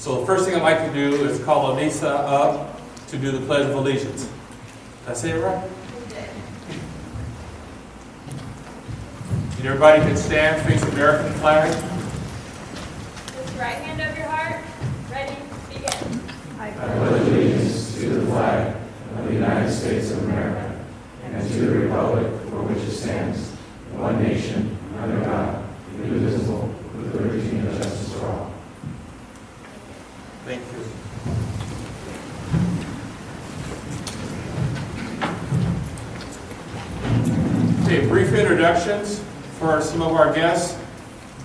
So the first thing I'd like to do is call Anissa up to do the Pledge of Allegiance. Did I say it right? And everybody can stand, face the American flag. Lift the right hand over your heart. Ready? Begin. I pledge allegiance to the flag of the United States of America and to the republic for which it stands, one nation, under God, indivisible, with liberty and justice for all. Thank you. Okay, brief introductions for some of our guests,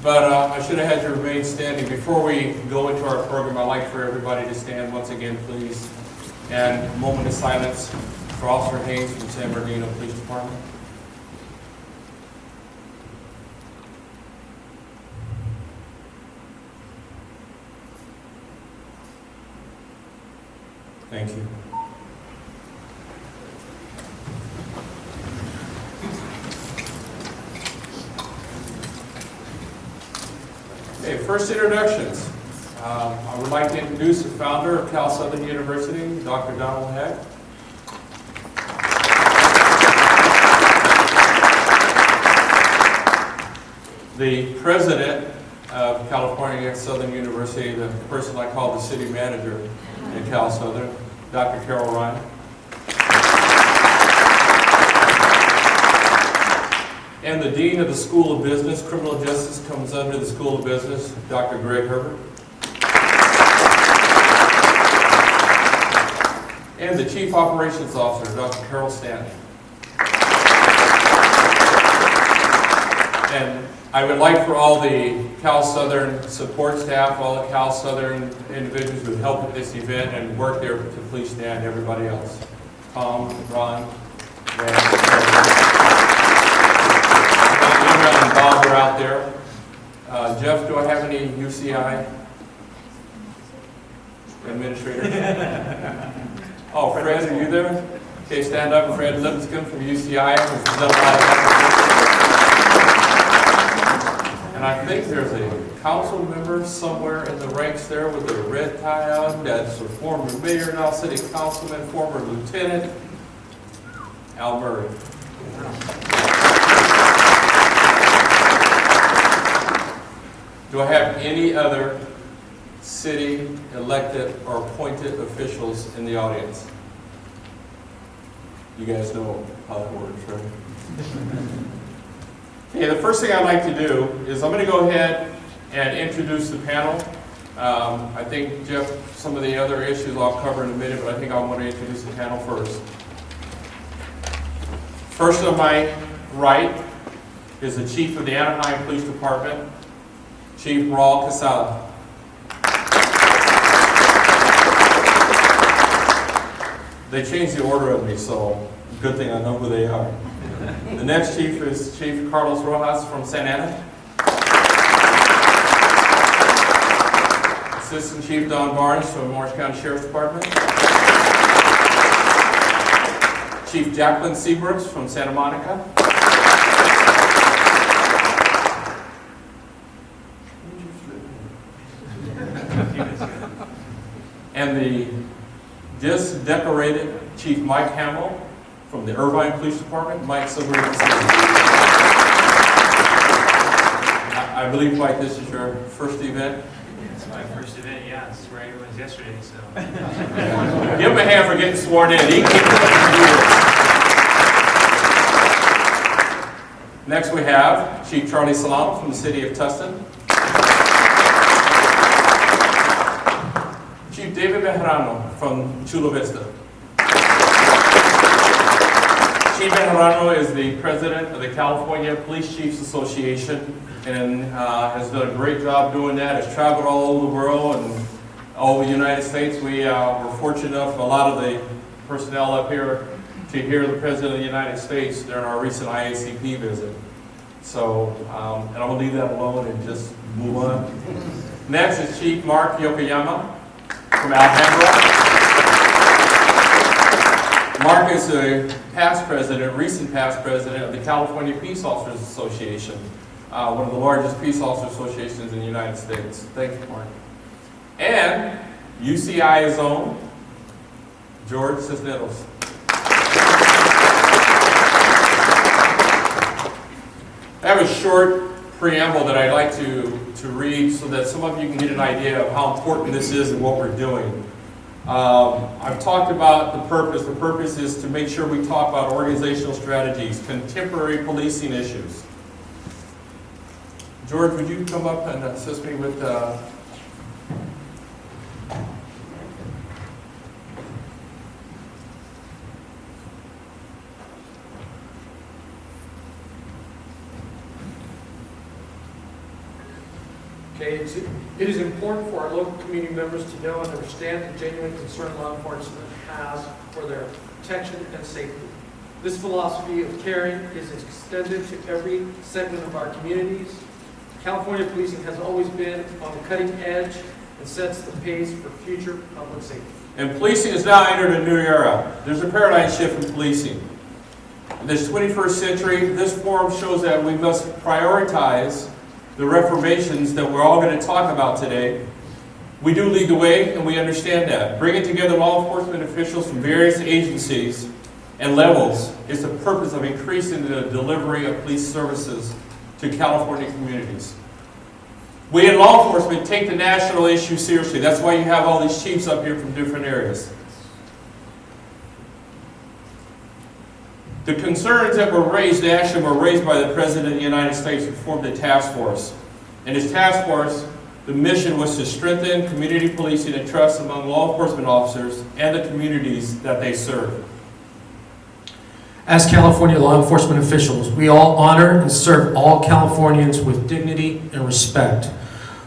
but I should have had you remain standing. Before we go into our program, I'd like for everybody to stand once again, please. And a moment of silence for Officer Haynes from San Bernardino Police Department. Thank you. Okay, first introductions. I would like to introduce the founder of Cal Southern University, Dr. Donald Heck. The president of California Southern University, the person I call the city manager at Cal Southern, Dr. Carol Ryan. And the Dean of the School of Business, Criminal Justice comes under the School of Business, Dr. Greg Herbert. And the Chief Operations Officer, Dr. Carol Stanton. And I would like for all the Cal Southern support staff, all the Cal Southern individuals who helped with this event and work there to please stand, everybody else. Tom, Ron, and Bob are out there. Jeff, do I have any UCI administrators? Oh, Fred, are you there? Okay, stand up. Fred Lipscomb from UCI. And I think there's a council member somewhere in the ranks there with a red tie on. That's a former mayor, now city councilman, former lieutenant, Al Murray. Do I have any other city elected or appointed officials in the audience? You guys know how that works, right? Okay, the first thing I'd like to do is I'm going to go ahead and introduce the panel. I think, Jeff, some of the other issues I'll cover in a minute, but I think I want to introduce the panel first. First on my right is the Chief of the Anaheim Police Department, Chief Raul Quezada. They changed the order of me, so good thing I know who they are. The next chief is Chief Carlos Rojas from Santa Ana. Assistant Chief Don Barnes from Orange County Sheriff's Department. Chief Jacqueline Seabrooks from Santa Monica. And the just decorated Chief Mike Hamel from the Irvine Police Department. Mike, so great to see you. I believe, Mike, this is your first event. It's my first event, yeah. This is where I was yesterday, so. Give him a hand for getting sworn in. Next we have Chief Charlie Celano from the city of Tustin. Chief David Bejarano from Chula, Vista. Chief Bejarano is the president of the California Police Chiefs Association and has done a great job doing that. Has traveled all over the world and all over the United States. We were fortunate enough, a lot of the personnel up here, to hear the President of the United States during our recent IACP visit. So, and I'm going to leave that alone and just move on. Next is Chief Mark Yokoyama from Alhambra. Mark is a past president, recent past president of the California Peace Officers Association, one of the largest peace officer associations in the United States. Thank you, Mark. and UCI's own Jorge Cisneros. I have a short preamble that I'd like to read so that some of you can get an idea of how important this is and what we're doing. I've talked about the purpose. The purpose is to make sure we talk about organizational strategies, contemporary policing issues. George, would you come up and assist me with Okay, it is important for our local community members to know and understand the genuine concern law enforcement has for their protection and safety. This philosophy of caring is extended to every segment of our communities. California policing has always been on the cutting edge and sets the pace for future public safety. And policing has now entered a new era. There's a paradigm shift in policing. In this 21st century, this forum shows that we must prioritize the reformations that we're all going to talk about today. We do lead the way, and we understand that. Bringing together law enforcement officials from various agencies and levels is the purpose of increasing the delivery of police services to California communities. We in law enforcement take the national issue seriously. That's why you have all these chiefs up here from different areas. The concerns that were raised nationally were raised by the President of the United States, who formed a task force. And his task force, the mission was to strengthen community policing and trust among law enforcement officers and the communities that they serve. As California law enforcement officials, we all honor and serve all Californians with dignity and respect.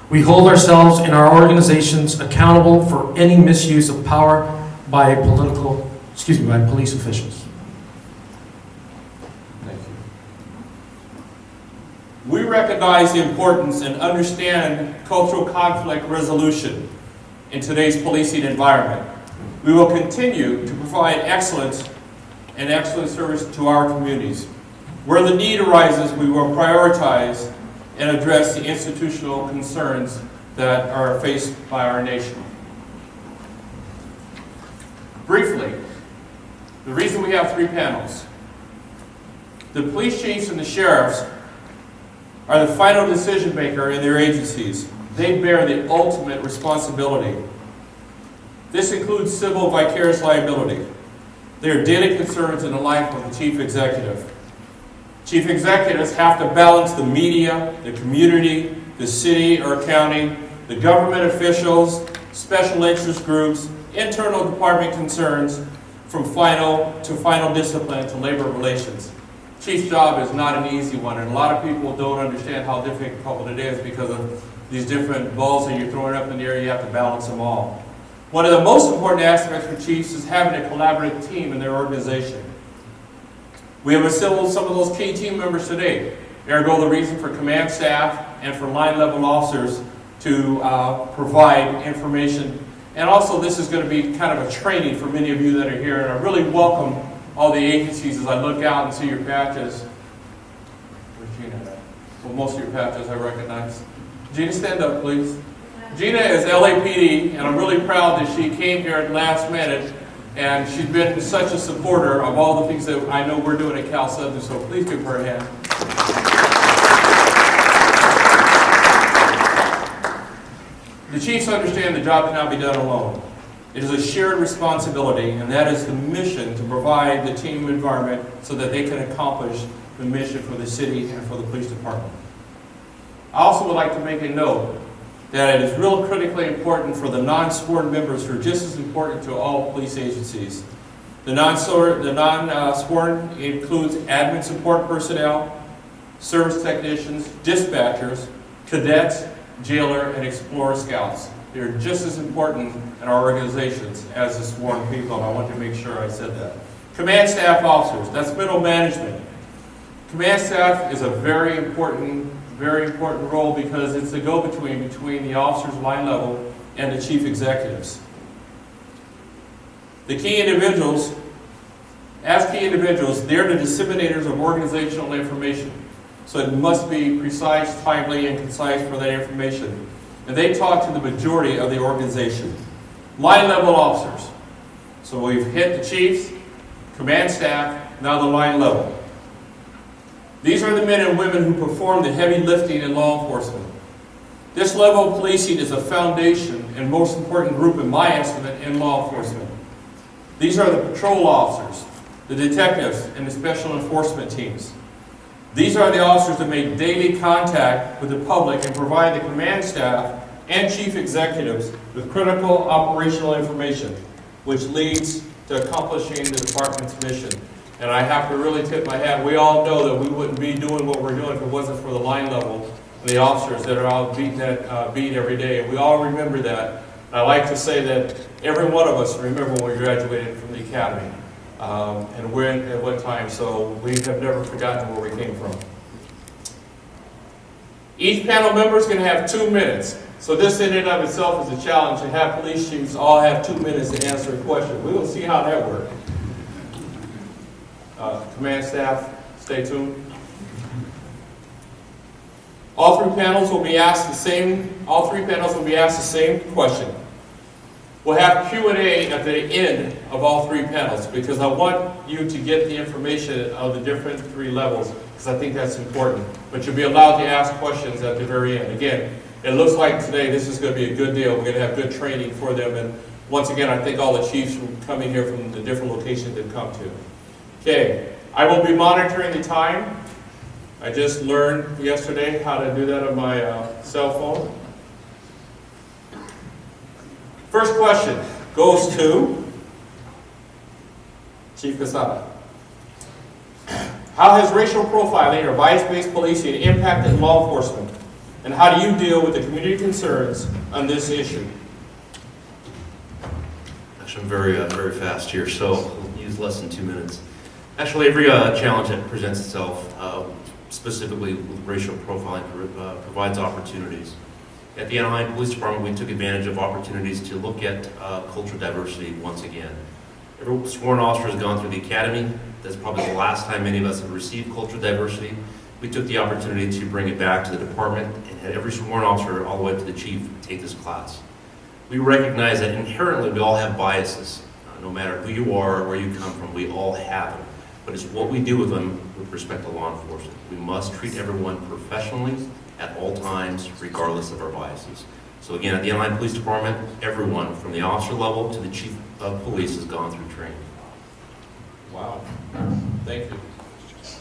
We hold ourselves and our organizations accountable for any misuse of power by police officials. Thank you. We recognize the importance and understand cultural conflict resolution in today's policing environment. We will continue to provide excellent service to our communities. Where the need arises, we will prioritize and address the institutional concerns that are faced by our nation. Briefly, the reason we have 3 panels. The police chiefs and the sheriffs are the final decision maker in their agencies. They bear the ultimate responsibility. This includes civil vicarious liability. They are daily concerns in the life of the chief executive. Chief executives have to balance the media, the community, the city or county, the government officials, special interest groups, internal department concerns, from final discipline to labor relations. Chief's job is not an easy one, and a lot of people don't understand how difficult it is because of these different balls that you're throwing up in the air. You have to balance them all. One of the most important aspects for chiefs is having a collaborative team in their organization. We have assembled some of those key team members today. Ergo, the reason for command staff and for line level officers to provide information. And also, this is going to be kind of a training for many of you that are here. And I really welcome all the agencies as I look out and see your patches. Where's Gina at? Well, most of your patches I recognize. Gina, stand up, please. Gina is LAPD, and I'm really proud that she came here at last minute, and she's been such a supporter of all the things that I know we're doing at Cal Southern, so please give her a hand. The chiefs understand the job cannot be done alone. It is a shared responsibility, and that is the mission to provide the team environment so that they can accomplish the mission for the city and for the police department. I also would like to make a note that it is real critically important for the non-sworn members who are just as important to all police agencies. The non-sworn includes admin support personnel, service technicians, dispatchers, cadets, jailer, and explorer scouts. They're just as important in our organizations as the sworn people, and I want to make sure I said that. Command staff officers, that's middle management. Command staff is a very important role because it's the go-between between the officers line level and the chief executives. The key individuals, as key individuals, they're the disseminators of organizational information. So it must be precise, timely, and concise for that information. and they talk to the majority of the organization. Line level officers. So we've hit the chiefs, command staff, now the line level. These are the men and women who perform the heavy lifting in law enforcement. This level of policing is a foundation and most important group in my estimate in law enforcement. These are the patrol officers, the detectives, and the special enforcement teams. These are the officers that make daily contact with the public and provide the command staff and chief executives with critical operational information, which leads to accomplishing the department's mission. And I have to really tip my hat. We all know that we wouldn't be doing what we're doing if it wasn't for the line level and the officers that are out beating that beat every day. And we all remember that. And I like to say that every one of us remember when we graduated from the academy and when at what time. So we have never forgotten where we came from. Each panel member is going to have 2 minutes. So this in and of itself is a challenge to have police chiefs all have 2 minutes to answer a question. We will see how that works. Command staff, stay tuned. All three panels will be asked the same question. We'll have Q&A at the end of all three panels because I want you to get the information of the different 3 levels because I think that's important. But you'll be allowed to ask questions at the very end. Again, it looks like today this is going to be a good deal. We're going to have good training for them. And once again, I thank all the chiefs for coming here from the different locations they've come to. Okay, I will be monitoring the time. I just learned yesterday how to do that on my cell phone. First question goes to Chief Quezada. How has racial profiling or bias-based policing impacted law enforcement? And how do you deal with the community concerns on this issue? Actually, I'm very fast here, so I'll use less than 2 minutes. Actually, every challenge that presents itself, specifically with racial profiling, provides opportunities. At the Anaheim Police Department, we took advantage of opportunities to look at cultural diversity once again. Every sworn officer has gone through the academy. That's probably the last time many of us have received cultural diversity. We took the opportunity to bring it back to the department and had every sworn officer all the way to the chief take this class. We recognize that inherently we all have biases. No matter who you are or where you come from, we all have them. But it's what we do with them with respect to law enforcement. We must treat everyone professionally at all times, regardless of our biases. So again, at the Anaheim Police Department, everyone from the officer level to the chief of police has gone through training. Wow. Thank you.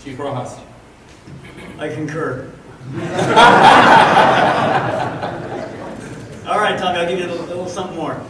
Chief Rojas. I concur. All right, Tommy, I'll give you a little something more.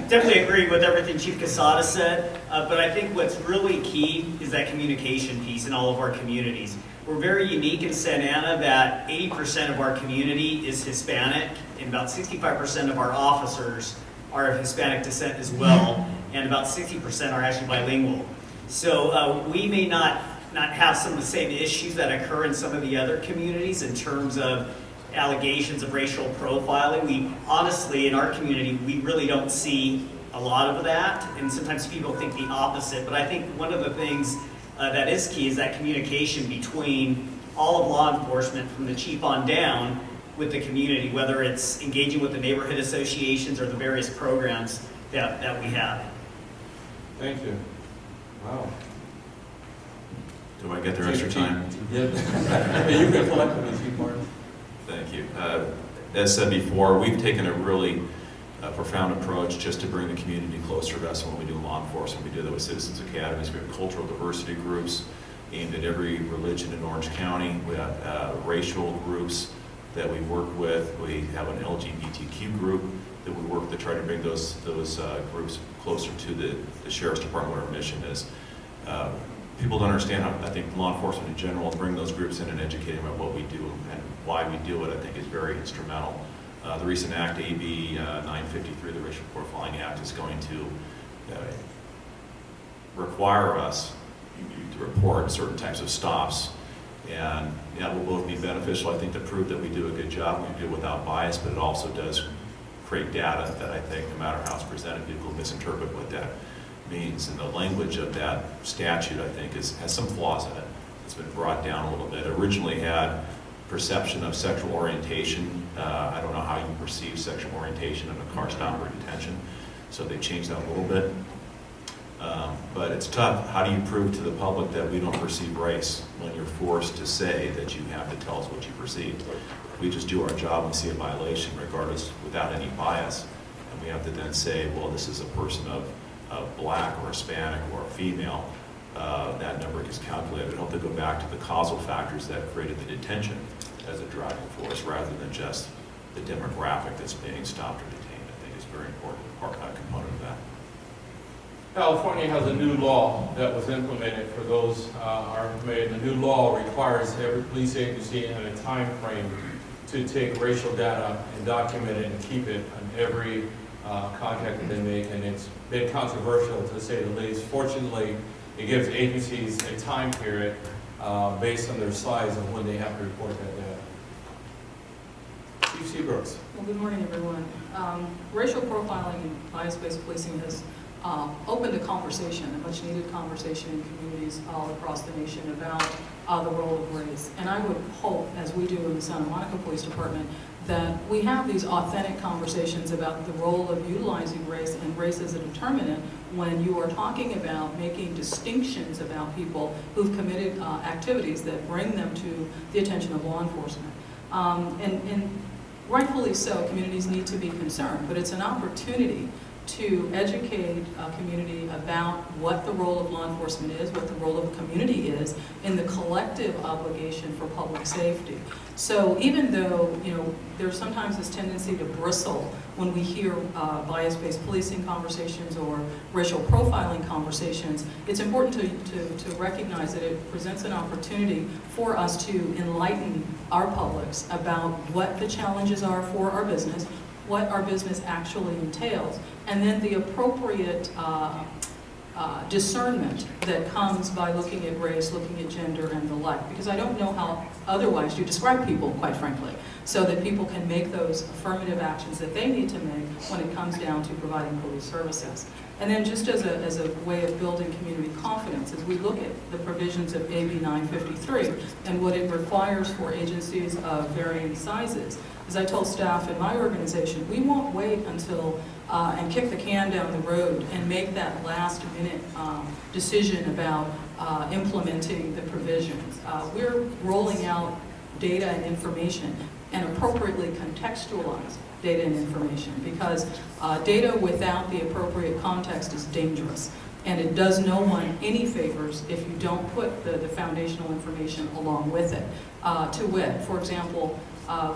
Definitely agree with everything Chief Quezada said, but I think what's really key is that communication piece in all of our communities. We're very unique in Santa Ana that 80% of our community is Hispanic, and about 65% of our officers are of Hispanic descent as well, and about 60% are actually bilingual. So we may not have some of the same issues that occur in some of the other communities in terms of allegations of racial profiling. We honestly, in our community, we really don't see a lot of that, and sometimes people think the opposite. But I think one of the things that is key is that communication between all of law enforcement, from the chief on down, with the community, whether it's engaging with the neighborhood associations or the various programs that we have. Thank you. Wow. Do I get their extra time? Yeah. You can collect them, Chief Martin. Thank you. As said before, we've taken a really profound approach just to bring the community closer to us when we do law enforcement. We do that with Citizens Academies. We have cultural diversity groups aimed at every religion in Orange County. We have racial groups that we work with. We have an LGBTQ group that we work to try to bring those groups closer to the Sheriff's Department, where our mission is. People don't understand how, I think, law enforcement in general, and bring those groups in and educate them about what we do and why we do it, I think is very instrumental. The recent act, AB 953, the Racial Profiling Act, is going to require us to report certain types of stops. And that will both be beneficial, I think, to prove that we do a good job, we do it without bias, but it also does create data that I think, no matter how it's presented, people misinterpret what that means. And the language of that statute, I think, has some flaws in it. It's been brought down a little bit. It originally had perception of sexual orientation. I don't know how you perceive sexual orientation in a car stop or detention, so they changed that a little bit. But it's tough. How do you prove to the public that we don't perceive race when you're forced to say that you have to tell us what you perceive? We just do our job and see a violation regardless, without any bias, and we have to then say, well, this is a person of black or Hispanic or a female. That number gets calculated. We have to go back to the causal factors that created the detention as a driving force rather than just the demographic that's being stopped or detained. I think is a very important component of that. California has a new law that was implemented for those aren't familiar. The new law requires every police agency in a time frame to take racial data and document it and keep it on every contact that they make, and it's been controversial to say the least. Fortunately, it gives agencies a time period based on their size of when they have to report that data. Chief Seabrooks. Well, good morning, everyone. Racial profiling and bias-based policing has opened a conversation, a much-needed conversation in communities all across the nation about the role of race. And I would hope, as we do in the Santa Monica Police Department, that we have these authentic conversations about the role of utilizing race and race as a determinant when you are talking about making distinctions about people who've committed activities that bring them to the attention of law enforcement. And rightfully so, communities need to be concerned, but it's an opportunity to educate a community about what the role of law enforcement is, what the role of a community is in the collective obligation for public safety. So even though, there's sometimes this tendency to bristle when we hear bias-based policing conversations or racial profiling conversations, it's important to recognize that it presents an opportunity for us to enlighten our publics about what the challenges are for our business, what our business actually entails, and then the appropriate discernment that comes by looking at race, looking at gender, and the like. Because I don't know how otherwise you describe people, quite frankly, so that people can make those affirmative actions that they need to make when it comes down to providing police services. And then just as a way of building community confidence, as we look at the provisions of AB 953 and what it requires for agencies of varying sizes, as I told staff in my organization, we won't wait until and kick the can down the road and make that last minute decision about implementing the provisions. We're rolling out data and information and appropriately contextualize data and information, because data without the appropriate context is dangerous. And it does no one any favors if you don't put the foundational information along with it. To wit, for example,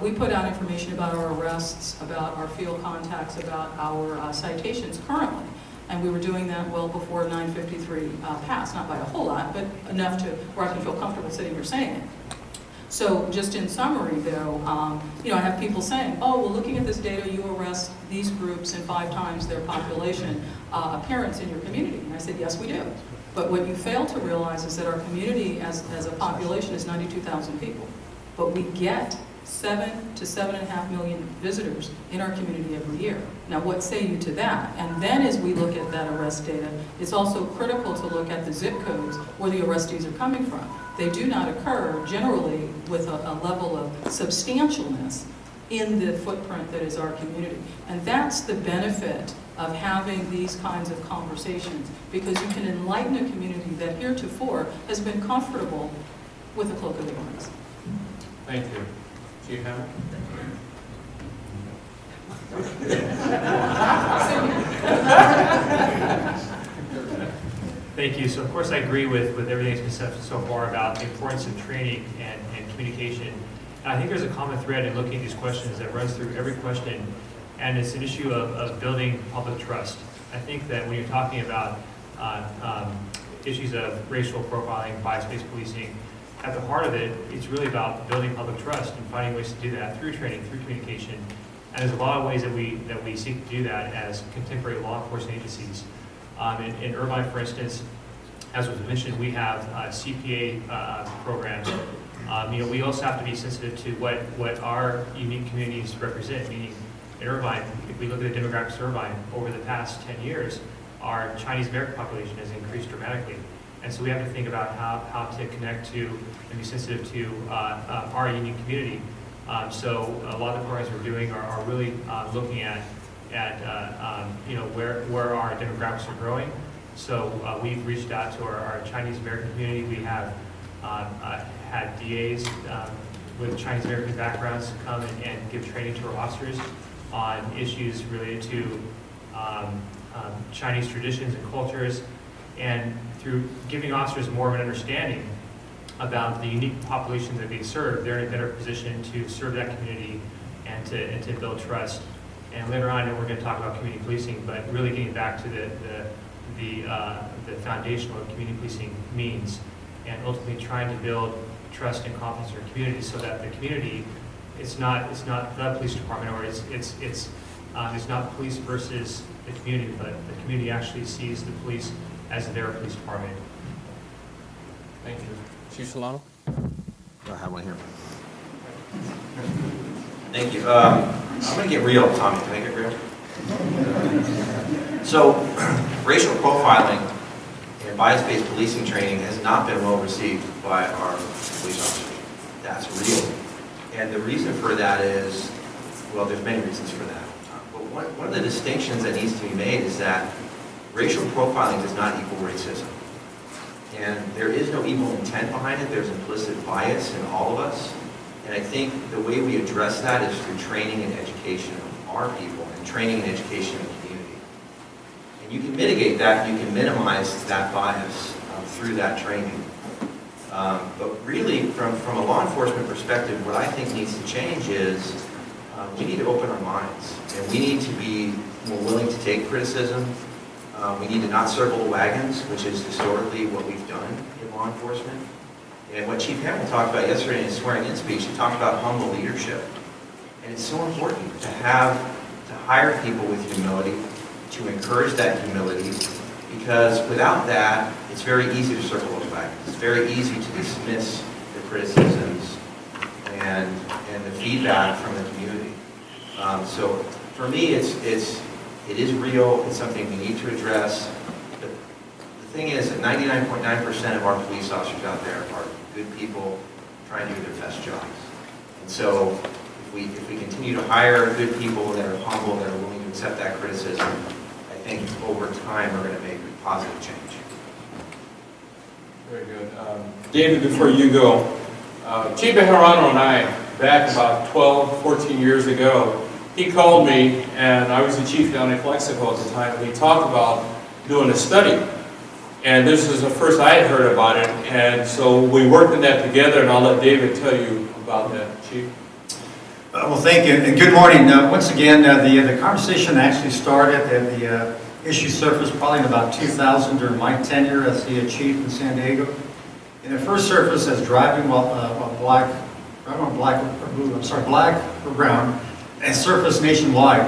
we put out information about our arrests, about our field contacts, about our citations currently. And we were doing that well before 953 passed, not by a whole lot, but enough to where I can feel comfortable sitting here saying it. So just in summary, though, I have people saying, oh, well, looking at this data, you arrest these groups in 5 times their population appearance in your community. And I said, yes, we do. But what you fail to realize is that our community as a population is 92,000 people. But we get 7 to 7.5 million visitors in our community every year. Now, what say you to that? And then as we look at that arrest data, it's also critical to look at the zip codes where the arrestees are coming from. They do not occur generally with a level of substantialness in the footprint that is our community. And that's the benefit of having these kinds of conversations, because you can enlighten a community that heretofore has been comfortable with a cloak of ignorance. Thank you. Chief Hamel? Thank you. So of course I agree with everything that's been said so far about the importance of training and communication. And I think there's a common thread in looking at these questions that runs through every question, and it's an issue of building public trust. I think that when you're talking about issues of racial profiling, bias-based policing, at the heart of it, it's really about building public trust and finding ways to do that through training, through communication. And there's a lot of ways that we seek to do that as contemporary law enforcement agencies. In Irvine, for instance, as was mentioned, we have CPA programs. We also have to be sensitive to what our unique communities represent, meaning in Irvine, if we look at the demographics of Irvine, over the past 10 years, our Chinese American population has increased dramatically. And so we have to think about how to connect to and be sensitive to our unique community. So a lot of the programs we're doing are really looking at where our demographics are growing. So we've reached out to our Chinese American community. We have had DAs with Chinese American backgrounds come and give training to our officers on issues related to Chinese traditions and cultures, and through giving officers more of an understanding about the unique populations that they serve, they're in a better position to serve that community and to build trust. And later on, we're going to talk about community policing, but really getting back to the foundation of what community policing means, and ultimately trying to build trust and confidence in our community, so that the community, it's not the police department, or it's not police versus the community, but the community actually sees the police as their police department. Thank you. Chief Celano? I have one here. Thank you. I'm going to get real, Tommy. Can I get real? So, racial profiling and bias-based policing training has not been well received by our police officers. That's real. And the reason for that is, well, there's many reasons for that. But one of the distinctions that needs to be made is that racial profiling does not equal racism. And there is no evil intent behind it. There's implicit bias in all of us. And I think the way we address that is through training and education of our people, and training and education of the community. And you can mitigate that, you can minimize that bias through that training. But really, from a law enforcement perspective, what I think needs to change is we need to open our minds. And we need to be more willing to take criticism. We need to not circle the wagons, which is historically what we've done in law enforcement. And what Chief Hamel talked about yesterday in his swearing-in speech, he talked about humble leadership. And it's so important to hire people with humility, to encourage that humility, because without that, it's very easy to circle those wagons. It's very easy to dismiss the criticisms and the feedback from the community. So for me, it is real. It's something we need to address. But the thing is that 99.9% of our police officers out there are good people trying to do their best jobs. And so if we continue to hire good people that are humble, that are willing to accept that criticism, I think over time we're going to make a positive change. Very good. David, before you go, Chief Bejarano and I, back about 12, 14 years ago, he called me, and I was the chief down in Calexico at the time, and we talked about doing a study. And this is the first I had heard about it, and so we worked on that together, and I'll let David tell you about that, Chief. Well, thank you, and good morning. Once again, the conversation actually started, and the issue surfaced probably in about 2000 during my tenure as the chief in San Diego. And it first surfaced as driving while black or brown, and surfaced nationwide.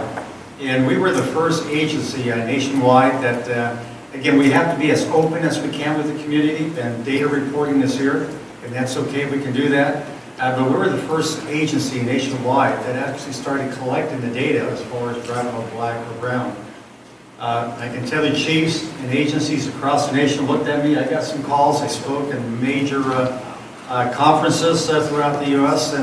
And we were the first agency nationwide that, again, we have to be as open as we can with the community, and data reporting is here, and that's okay, we can do that. But we were the first agency nationwide that actually started collecting the data as far as driving while black or brown. I can tell you chiefs and agencies across the nation looked at me. I got some calls. I spoke in major conferences throughout the U.S.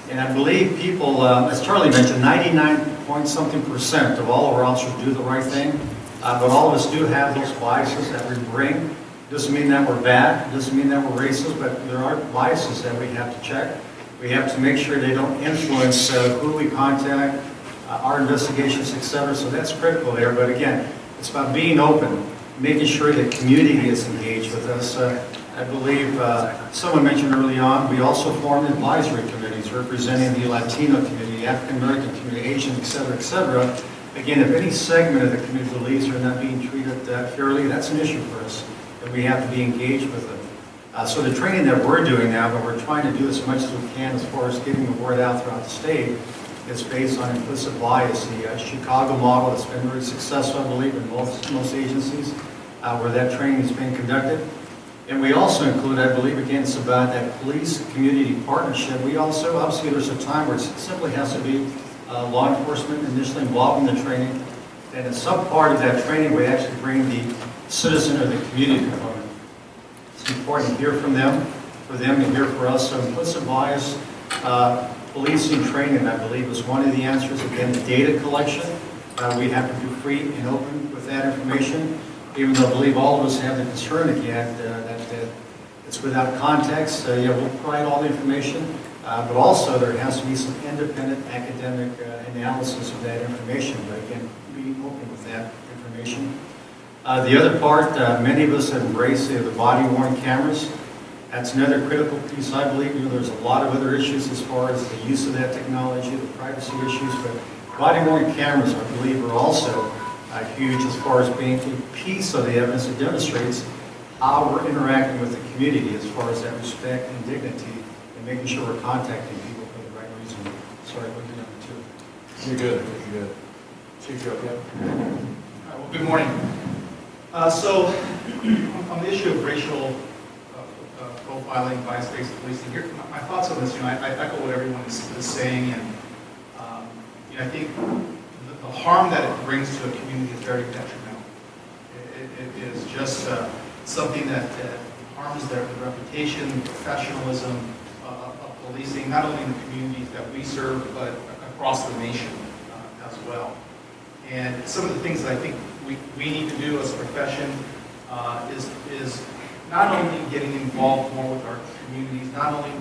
And I believe people, as Charlie mentioned, 99-point-something% of all of our officers do the right thing. But all of us do have those biases that we bring. Doesn't mean that we're bad. Doesn't mean that we're racist. But there are biases that we have to check. We have to make sure they don't influence who we contact, our investigations, etc. So that's critical there. But again, it's about being open, making sure the community is engaged with us. I believe someone mentioned early on, we also formed advisory committees representing the Latino community, African American community, Asian, etc., etc. Again, if any segment of the community believes they're not being treated fairly, that's an issue for us, and we have to be engaged with them. So the training that we're doing now, but we're trying to do as much as we can as far as getting the word out throughout the state, is based on implicit bias. The Chicago model has been very successful, I believe, in most agencies where that training is being conducted. And we also include, I believe, again, it's about that police-community partnership. We also, obviously, there's a time where it simply has to be law enforcement initially involved in the training. And as some part of that training, we actually bring the citizen or the community component. It's important to hear from them, for them to hear from us. So implicit bias, policing training, I believe, is one of the answers. Again, the data collection. We have to be free and open with that information, even though I believe all of us have the concern again that it's without context. Yeah, we'll provide all the information, but also there has to be some independent academic analysis of that information. But again, be open with that information. The other part, many of us have embraced the body-worn cameras. That's another critical piece, I believe. There's a lot of other issues as far as the use of that technology, the privacy issues, but body-worn cameras, I believe, are also huge as far as being a piece of the evidence that demonstrates how we're interacting with the community as far as that respect and dignity and making sure we're contacting people for the right reason. Sorry, what did number two? You're good, you're good. Chief Joe, Well, good morning. So, on the issue of racial profiling, bias-based policing, here, my thoughts on this, I echo what everyone is saying, and I think the harm that it brings to a community is very detrimental. It is just something that harms their reputation, professionalism of policing, not only in the communities that we serve, but across the nation as well. And some of the things that I think we need to do as a profession is not only getting involved more with our communities, not only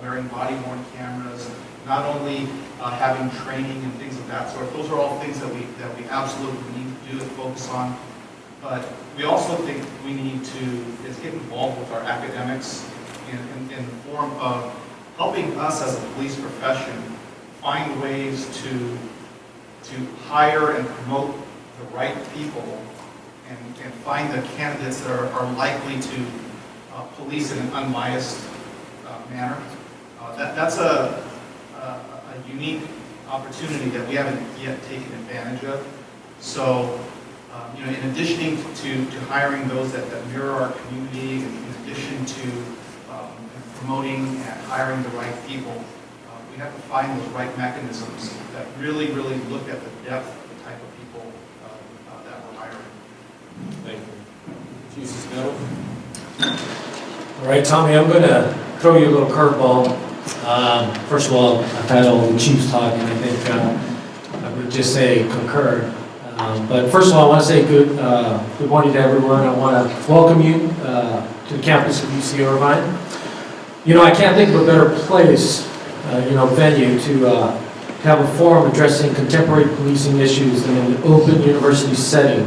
wearing body-worn cameras, not only having training and things of that sort. Those are all things that we absolutely need to do and focus on. But we also think we need to get involved with our academics in the form of helping us as a police profession find ways to hire and promote the right people and find the candidates that are likely to police in an unbiased manner. That's a unique opportunity that we haven't yet taken advantage of. So, in addition to hiring those that mirror our community, and in addition to promoting and hiring the right people, we have to find those right mechanisms that really look at the depth of the type of people that we're hiring. Thank you. Chief Cisneros? All right, Tommy, I'm going to throw you a little curveball. First of all, I've had all the chiefs talking. I think I would just say concur. But first of all, I want to say good morning to everyone. I want to welcome you to the campus of UC Irvine. I can't think of a better place, venue to have a forum addressing contemporary policing issues than an open university setting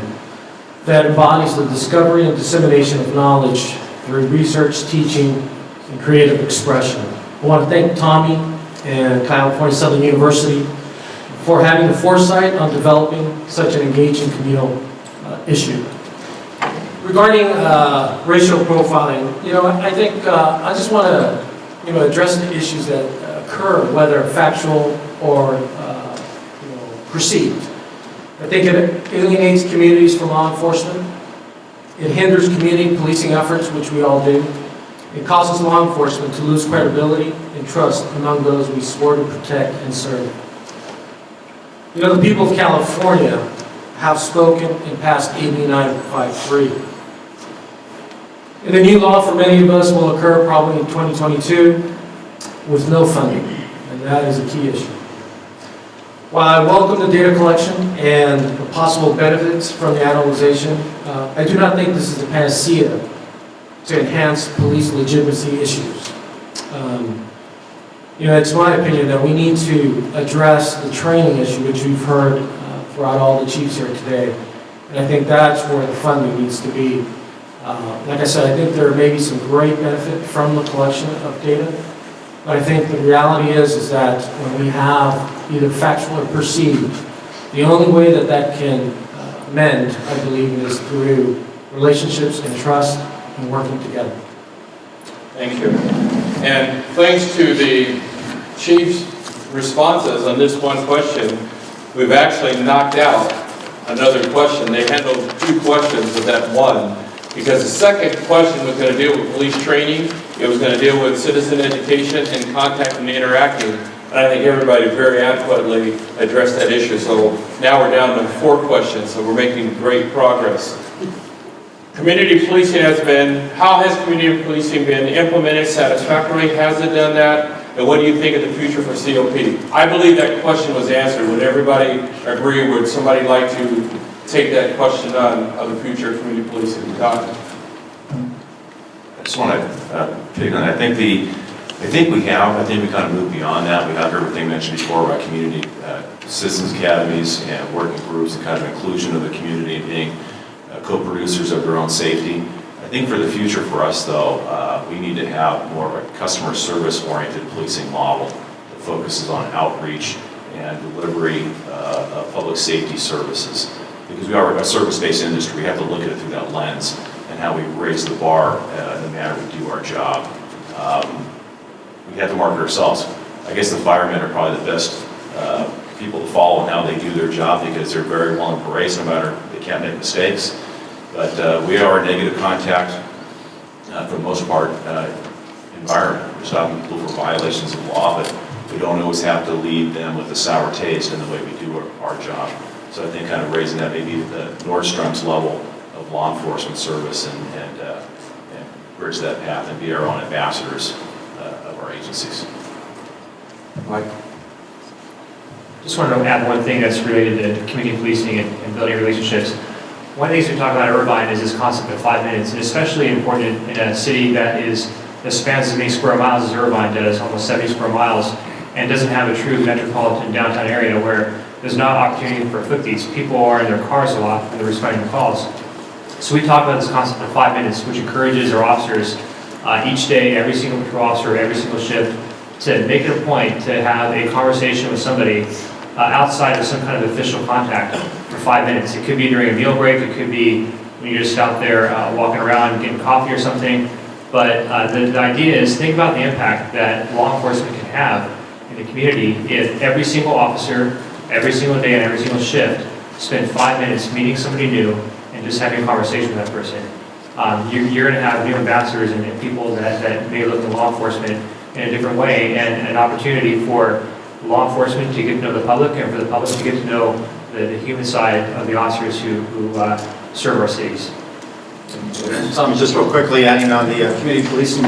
that embodies the discovery and dissemination of knowledge through research, teaching, and creative expression. I want to thank Tommy and California Southern University for having the foresight on developing such an engaging communal issue. Regarding racial profiling, I think I just want to, address the issues that occur, whether factual or, perceived. I think it alienates communities from law enforcement. It hinders community policing efforts, which we all do. It causes law enforcement to lose credibility and trust among those we swore to protect and serve. The people of California have spoken and passed AB 953. And the new law for many of us will occur probably in 2022 with no funding, and that is a key issue. While I welcome the data collection and the possible benefits from the analyzation, I do not think this is a panacea to enhance police legitimacy issues. It's my opinion that we need to address the training issue, which we've heard throughout all the chiefs here today. And I think that's where the funding needs to be. Like I said, I think there may be some great benefit from the collection of data. But I think the reality is that when we have either factual or perceived, the only way that can mend, I believe, is through relationships and trust and working together. Thank you. And thanks to the chief's responses on this one question, we've actually knocked out another question. They handled two questions with that one, because the second question was going to deal with police training. It was going to deal with citizen education and contact and interacting. And I think everybody very adequately addressed that issue. So now we're down to 4 questions, so we're making great progress. Community policing how has community policing been implemented satisfactorily? Has it done that? And what do you think of the future for COP? I believe that question was answered. Would everybody agree? Would somebody like to take that question on of the future of community policing? Don? I just want to pick on. I think we kind of moved beyond that. We have everything mentioned before about community assistance academies and working groups and kind of inclusion of the community being co-producers of their own safety. I think for the future for us, though, we need to have more of a customer service-oriented policing model that focuses on outreach and delivery of public safety services. Because we are a service-based industry, we have to look at it through that lens and how we raise the bar in the manner we do our job. We have to market ourselves. I guess the firemen are probably the best people to follow in how they do their job because they're very well embraced, no matter, they can't make mistakes. But we are a negative contact, for the most part, environment. We're stopping people for violations of law, but we don't always have to leave them with a sour taste in the way we do our job. So I think kind of raising that maybe the Nordstrom's level of law enforcement service and bridge that path and be our own ambassadors of our agencies. Mike? Just wanted to add one thing that's related to community policing and building relationships. One of the things we talk about at Irvine is this concept of 5 minutes, and especially important in a city that spans as many square miles as Irvine does, almost 70 square miles, and doesn't have a true metropolitan downtown area where there's not opportunity for footies. People are in their cars a lot and they're responding to calls. So we talk about this concept of 5 minutes, which encourages our officers each day, every single patrol officer, every single shift, to make it a point to have a conversation with somebody outside of some kind of official contact for 5 minutes. It could be during a meal break, it could be when you're just out there walking around getting coffee or something. But the idea is, think about the impact that law enforcement can have in the community if every single officer, every single day and every single shift, spend 5 minutes meeting somebody new and just having a conversation with that person. You're going to have new ambassadors and people that may look at law enforcement in a different way, and an opportunity for law enforcement to get to know the public and for the public to get to know the human side of the officers who serve our cities. Tom, just real quickly adding on the community policing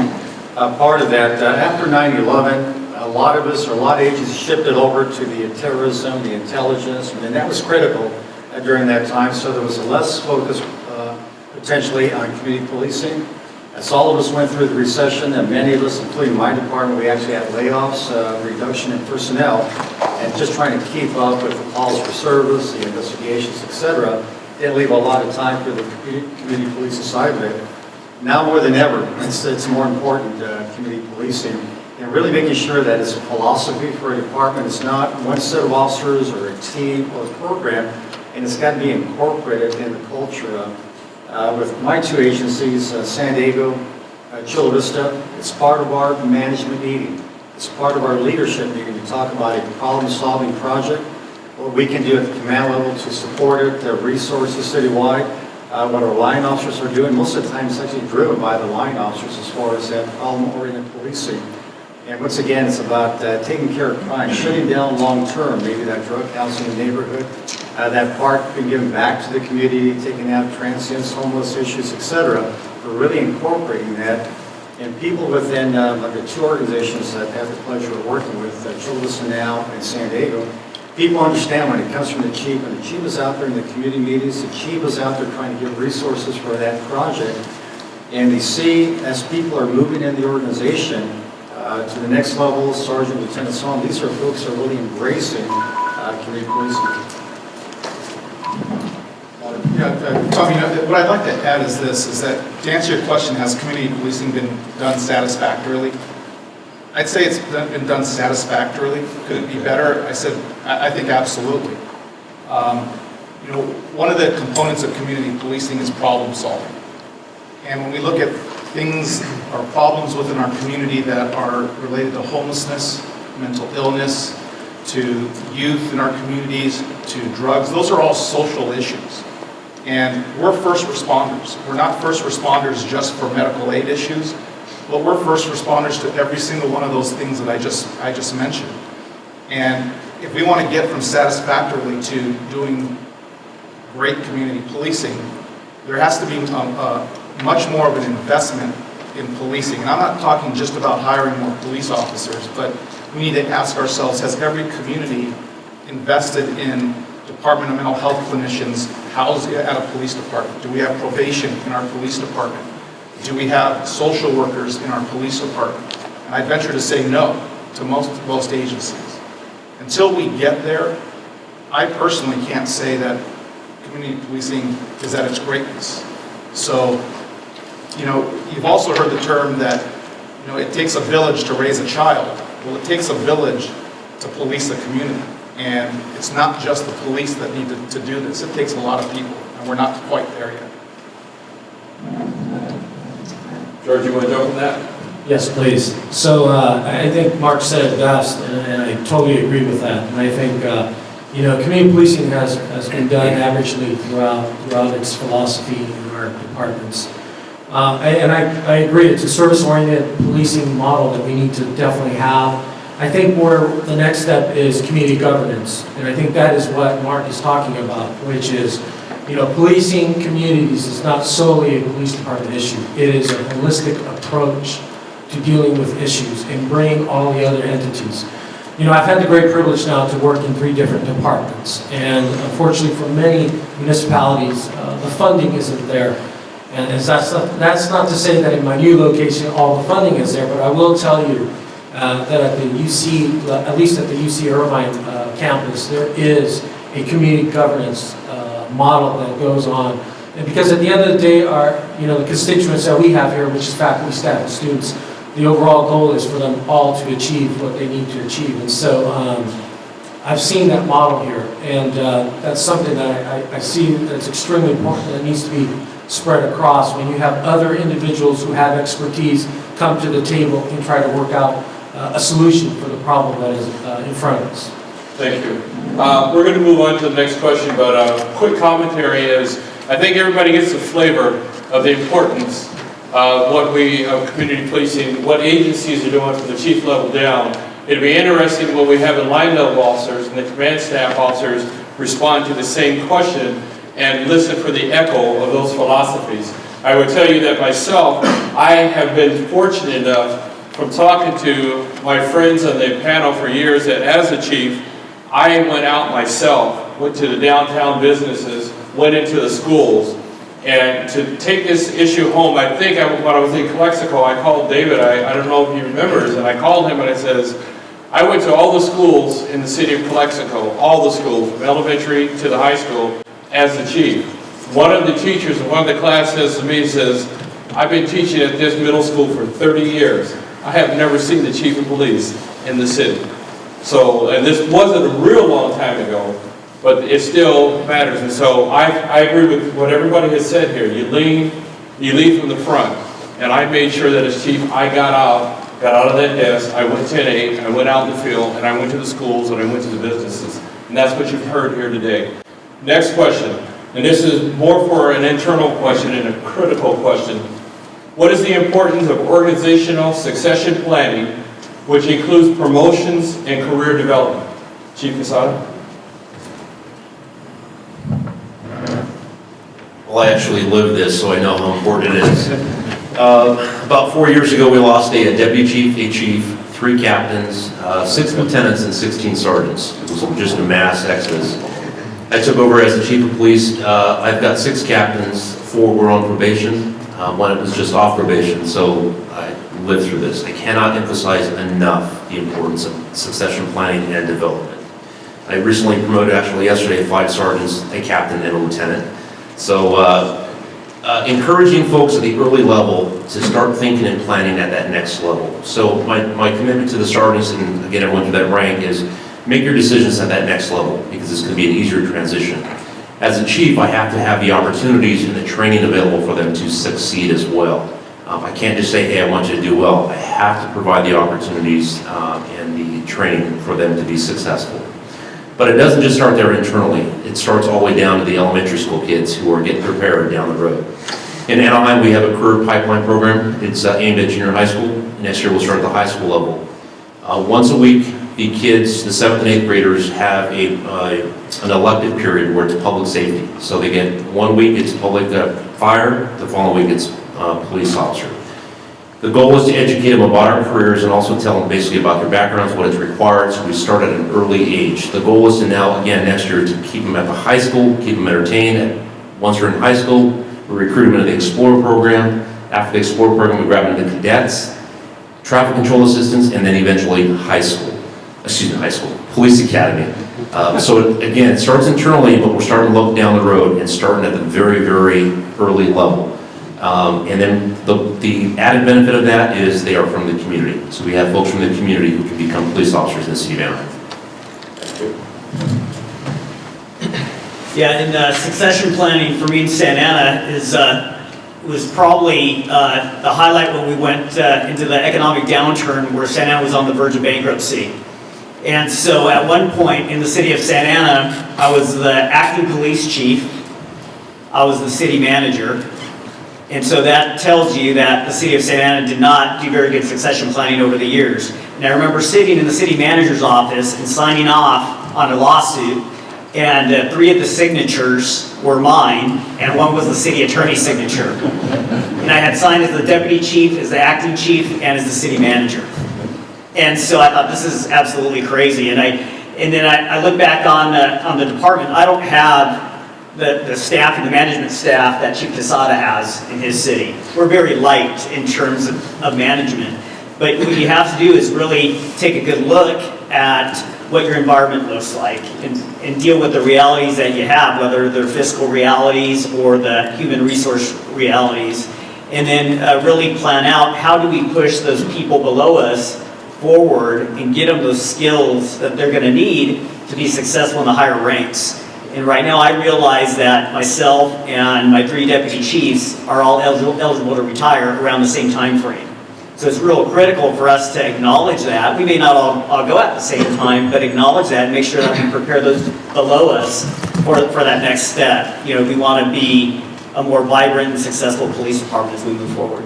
part of that, after 9/11, a lot of us, or a lot of agencies shifted over to the terrorism, the intelligence, and that was critical during that time, so there was a less focus potentially on community policing. As all of us went through the recession, and many of us, including my department, we actually had layoffs, reduction in personnel, and just trying to keep up with the calls for service, the investigations, etc. Didn't leave a lot of time for the community policing side of it. Now more than ever, it's more important, community policing, and really making sure that it's a philosophy for a department. It's not one set of officers or a team or a program, and it's got to be incorporated in the culture. With my two agencies, San Diego, Chula Vista, it's part of our management meeting. It's part of our leadership meeting to talk about a problem-solving project, what we can do at the command level to support it, the resources citywide, what our line officers are doing. Most of the time it's actually driven by the line officers as far as that problem-oriented policing. And once again, it's about taking care of crime, shutting down long-term, maybe that drug house in the neighborhood, that park being given back to the community, taking out transients, homeless issues, etc. We're really incorporating that. And people within the two organizations that I have the pleasure of working with, Chula Vista now and San Diego, people understand when it comes from the chief, and the chief is out there in the community meetings, the chief is out there trying to get resources for that project, and they see as people are moving in the organization to the next level, sergeant, lieutenant, so on, these are folks that are really embracing community policing. Tommy, what I'd like to add is this, is that to answer your question, has community policing been done satisfactorily? I'd say it's been done satisfactorily. Could it be better? I think absolutely. One of the components of community policing is problem solving. And when we look at things or problems within our community that are related to homelessness, mental illness, to youth in our communities, to drugs, those are all social issues. And we're first responders. We're not first responders just for medical aid issues, but we're first responders to every single one of those things that I just mentioned. And if we want to get from satisfactorily to doing great community policing, there has to be much more of an investment in policing. And I'm not talking just about hiring more police officers, but we need to ask ourselves, has every community invested in Department of Mental Health clinicians housed at a police department? Do we have probation in our police department? Do we have social workers in our police department? And I venture to say no to most agencies. Until we get there, I personally can't say that community policing is at its greatness. So, you know, you've also heard the term that, you know, it takes a village to raise a child. Well, it takes a village to police a community. And it's not just the police that need to do this. It takes a lot of people, and we're not quite there yet. George, you want to jump on that? Yes, please. So I think Mark said it best, and I totally agree with that. And I think, you know, community policing has been done averagely throughout its philosophy in our departments. And I agree, it's a service-oriented policing model that we need to definitely have. I think where the next step is community governance, and I think that is what Mark is talking about, which is, you know, policing communities is not solely a police department issue. It is a holistic approach to dealing with issues and bringing all the other entities. You know, I've had the great privilege now to work in 3 different departments, and unfortunately for many municipalities, the funding isn't there. And that's not to say that in my new location all the funding is there, but I will tell you that at the UC, at least at the UC Irvine campus, there is a community governance model that goes on. And because at the end of the day, the constituents that we have here, which is faculty, staff, and students, the overall goal is for them all to achieve what they need to achieve. And so I've seen that model here, and that's something that I see that's extremely important, that needs to be spread across when you have other individuals who have expertise come to the table and try to work out a solution for the problem that is in front of us. Thank you. We're going to move on to the next question, but a quick commentary is, I think everybody gets the flavor of the importance of what community policing, what agencies are doing from the chief level down. It'd be interesting when we have the line level officers and the command staff officers respond to the same question and listen for the echo of those philosophies. I would tell you that myself, I have been fortunate enough from talking to my friends on the panel for years that as a chief, I went out myself, went to the downtown businesses, went into the schools, and to take this issue home, I think when I was in Calexico, I called David, I don't know if he remembers, and I called him and I says, I went to all the schools in the city of Calexico, all the schools, from elementary to the high school, as the chief. One of the teachers in one of the class says to me, says, I've been teaching at this middle school for 30 years. I have never seen the chief of police in the city. So, and this wasn't a real long time ago, but it still matters. And so I agree with what everybody has said here. You lead from the front. And I made sure that as chief, I got out of that desk, I went 10-8, I went out in the field, and I went to the schools, and I went to the businesses. And that's what you've heard here today. Next question, and this is more for an internal question and a critical question. What is the importance of organizational succession planning, which includes promotions and career development? Chief Quezada? Well, I actually live this, so I know how important it is. About 4 years ago, we lost a deputy chief, a chief, 3 captains, 6 lieutenants, and 16 sergeants. It was just a mass exodus. I took over as the chief of police. I've got 6 captains, 4 were on probation, 1 was just off probation, so I lived through this. I cannot emphasize enough the importance of succession planning and development. I recently promoted, actually yesterday, 5 sergeants, a captain, and a lieutenant. So encouraging folks at the early level to start thinking and planning at that next level. So my commitment to the sergeants, and again, everyone to that rank, is make your decisions at that next level, because it's going to be an easier transition. As a chief, I have to have the opportunities and the training available for them to succeed as well. I can't just say, hey, I want you to do well. I have to provide the opportunities and the training for them to be successful. But it doesn't just start there internally. It starts all the way down to the elementary school kids who are getting prepared down the road. In Anaheim, we have a career pipeline program. It's aimed at junior high school. Next year, we'll start at the high school level. Once a week, the kids, the 7th and 8th graders, have an elective period where it's public safety. So they get 1 week it's public fire, the following week it's police officer. The goal is to educate them about our careers and also tell them basically about their backgrounds, what is required, so we start at an early age. The goal is to now, again, next year, to keep them at the high school, keep them entertained. Once they're in high school, we recruit them into the Explorer program. After the Explorer program, we grab them into cadets, traffic control assistants, and then eventually police academy. So again, it starts internally, but we're starting to look down the road and starting at the very, very early level. And then the added benefit of that is they are from the community. So we have folks from the community who can become police officers in the city of Anaheim. Yeah, and succession planning for me in Santa Ana was probably the highlight when we went into the economic downturn where Santa Ana was on the verge of bankruptcy. And so at one point in the city of Santa Ana, I was the acting police chief, I was the city manager, and so that tells you that the city of Santa Ana did not do very good succession planning over the years. And I remember sitting in the city manager's office and signing off on a lawsuit, and 3 of the signatures were mine, and 1 was the city attorney's signature. And I had signed as the deputy chief, as the acting chief, and as the city manager. And so I thought, this is absolutely crazy. And then I look back on the department. I don't have the staff and the management staff that Chief Quezada has in his city. We're very light in terms of management. But what you have to do is really take a good look at what your environment looks like and deal with the realities that you have, whether they're fiscal realities or the human resource realities. And then really plan out, how do we push those people below us forward and get them those skills that they're going to need to be successful in the higher ranks. And right now I realize that myself and my 3 deputy chiefs are all eligible to retire around the same time frame. So it's real critical for us to acknowledge that. We may not all go at the same time, but acknowledge that and make sure that we prepare those below us for that next step. You know, we want to be a more vibrant and successful police department as we move forward.